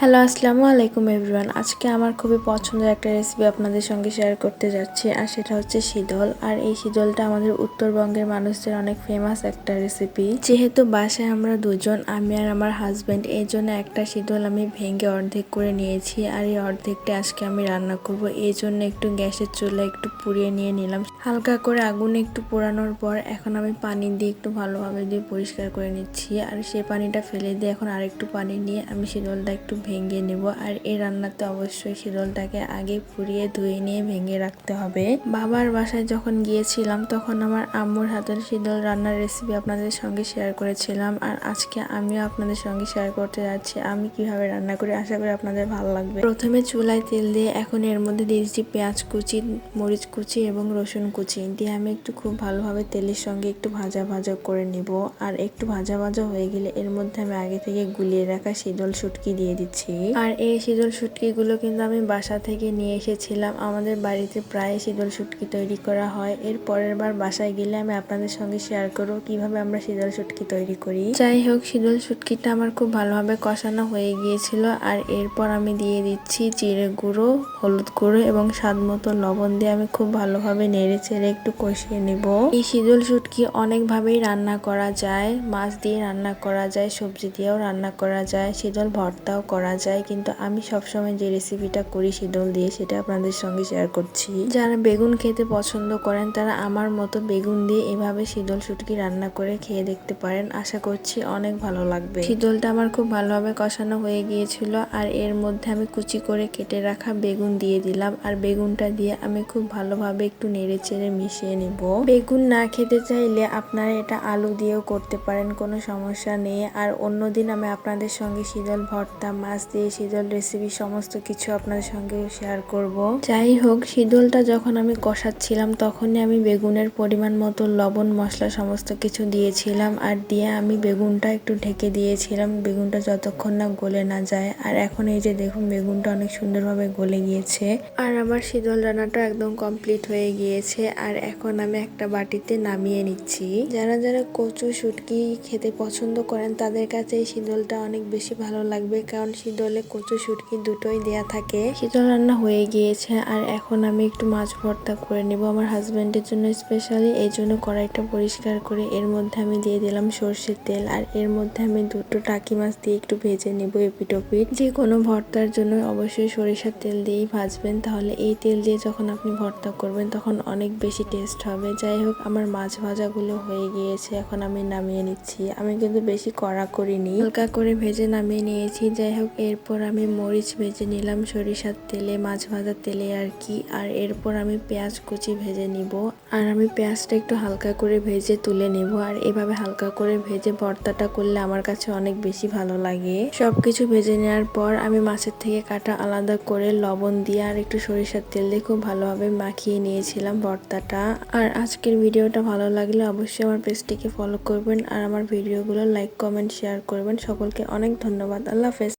Hello, আসসালামু আলাইকুম everyone. আজকে আমার খুবই পছন্দের একটা রেসিপি আপনাদের সঙ্গে শেয়ার করতে যাচ্ছি, আর সেটা হচ্ছে শীতল। আর এই শীতলটা আমাদের উত্তরবঙ্গের মানুষদের অনেক ফেমাস একটা রেসিপি। যেহেতু বাসায় আমরা দুজন, আমি আর আমার হাজব্যান্ড, এই জন্য একটা শীতল আমি ভেঙে অর্ধেক করে নিয়েছি। আর এই অর্ধেকটা আজকে আমি রান্না করব। এই জন্য একটু গ্যাসের চুলা একটু পুড়িয়ে নিয়ে নিলাম। হালকা করে আগুনে একটু পোড়ানোর পর এখন আমি পানি দিয়ে একটু ভালোভাবে দিয়ে পরিষ্কার করে নিচ্ছি। আর সেই পানিটা ফেলে দিয়ে এখন আরেকটু পানি নিয়ে আমি শীতলটা একটু ভেঙে নেব। আর এই রান্নাতে অবশ্যই শীতলটাকে আগে পুড়িয়ে ধুয়ে নিয়ে ভেঙে রাখতে হবে। বাবার বাসায় যখন গিয়েছিলাম তখন আমার আম্মুর হাতের শীতল রান্নার রেসিপি আপনাদের সঙ্গে শেয়ার করেছিলাম। আর আজকে আমিও আপনাদের সঙ্গে শেয়ার করতে যাচ্ছি আমি কিভাবে রান্না করি। আশা করি আপনাদের ভালো লাগবে। প্রথমে চুলায় তেল দিয়ে এখন এর মধ্যে দিয়ে দিচ্ছি পেঁয়াজ কুচি, মরিচ কুচি এবং রসুন কুচি দিয়ে আমি একটু খুব ভালোভাবে তেলের সঙ্গে একটু ভাজা ভাজা করে নিব। আর একটু ভাজা ভাজা হয়ে গেলে এর মধ্যে আমি আগে থেকে গুলিয়ে রাখা শীতল শুটকি দিয়ে দিচ্ছি। আর এই শীতল শুটকিগুলো কিন্তু আমি বাসা থেকে নিয়ে এসেছিলাম। আমাদের বাড়িতে প্রায় শীতল শুটকি তৈরি করা হয়। এর পরের বার বাসায় গেলে আমি আপনাদের সঙ্গে শেয়ার করব কিভাবে আমরা শীতল শুটকি তৈরি করি। যাই হোক, শীতল শুটকিটা আমার খুব ভালোভাবে কষানো হয়ে গিয়েছিল। আর এরপর আমি দিয়ে দিচ্ছি জিরে গুঁড়ো, হলুদ গুঁড়ো এবং স্বাদ মতো লবণ দিয়ে আমি খুব ভালোভাবে নেড়ে চেড়ে একটু কষিয়ে নেব। এই শীতল শুটকি অনেকভাবেই রান্না করা যায়। মাছ দিয়ে রান্না করা যায়, সবজি দিয়েও রান্না করা যায়, শীতল ভর্তাও করা যায়। কিন্তু আমি সবসময় যে রেসিপিটা করি শীতল দিয়ে সেটা আপনাদের সঙ্গে শেয়ার করছি। যারা বেগুন খেতে পছন্দ করেন তারা আমার মতো বেগুন দিয়ে এভাবে শীতল শুটকি রান্না করে খেয়ে দেখতে পারেন। আশা করছি অনেক ভালো লাগবে। শীতলটা আমার খুব ভালোভাবে কষানো হয়ে গিয়েছিল। আর এর মধ্যে আমি কুচি করে কেটে রাখা বেগুন দিয়ে দিলাম। আর বেগুনটা দিয়ে আমি খুব ভালোভাবে একটু নেড়ে চেড়ে মিশিয়ে নেব। বেগুন না খেতে চাইলে আপনারা এটা আলু দিয়েও করতে পারেন, কোনো সমস্যা নেই। আর অন্যদিন আমি আপনাদের সঙ্গে শীতল ভর্তা, মাছ দিয়ে শীতল রেসিপি সমস্ত কিছু আপনাদের সঙ্গে শেয়ার করব। যাই হোক, শীতলটা যখন আমি কষাচ্ছিলাম তখনই আমি বেগুনের পরিমাণ মতো লবণ, মশলা সমস্ত কিছু দিয়েছিলাম। আর দিয়ে আমি বেগুনটা একটু ঢেকে দিয়েছিলাম, বেগুনটা যতক্ষণ না গলে না যায়। আর এখন এই যে দেখুন, বেগুনটা অনেক সুন্দরভাবে গলে গিয়েছে। আর আমার শীতল রান্নাটা একদম কমপ্লিট হয়ে গিয়েছে। আর এখন আমি একটা বাটিতে নামিয়ে নিচ্ছি। যারা যারা কচু শুটকি খেতে পছন্দ করেন তাদের কাছে এই শীতলটা অনেক বেশি ভালো লাগবে, কারণ শীতলে কচু শুটকি দুটোই দেয়া থাকে। শীতল রান্না হয়ে গিয়েছে। আর এখন আমি একটু মাছ ভর্তা করে নেব আমার হাজবেন্ডের জন্য স্পেশালি। এই জন্য কড়াইটা পরিষ্কার করে এর মধ্যে আমি দিয়ে দিলাম সর্ষের তেল। আর এর মধ্যে আমি দুটো টাকি মাছ দিয়ে একটু ভেজে নেব এপিটোপিট। যে কোনো ভর্তার জন্য অবশ্যই সরিষার তেল দিয়েই ভাজবেন, তাহলে এই তেল দিয়ে যখন আপনি ভর্তা করবেন তখন অনেক বেশি টেস্ট হবে। যাই হোক, আমার মাছ ভাজাগুলো হয়ে গিয়েছে, এখন আমি নামিয়ে নিচ্ছি। আমি কিন্তু বেশি কড়া করিনি, হালকা করে ভেজে নামিয়ে নিয়েছি। যাই হোক, এরপর আমি মরিচ ভেজে নিলাম সরিষার তেলে, মাছ ভাজার তেলে আর কি। আর এরপর আমি পেঁয়াজ কুচি ভেজে নিব। আর আমি পেঁয়াজটা একটু হালকা করে ভেজে তুলে নেব। আর এভাবে হালকা করে ভেজে ভর্তাটা করলে আমার কাছে অনেক বেশি ভালো লাগে। সবকিছু ভেজে নেওয়ার পর আমি মাছের থেকে কাটা আলাদা করে লবণ দিয়ে আর একটু সরিষার তেল দিয়ে খুব ভালোভাবে মাখিয়ে নিয়েছিলাম ভর্তাটা। আর আজকের ভিডিওটা ভালো লাগলে অবশ্যই আমার পেজটিকে ফলো করবেন আর আমার ভিডিওগুলো লাইক, কমেন্ট, শেয়ার করবেন। সকলকে অনেক ধন্যবাদ। আল্লাহ হাফেজ।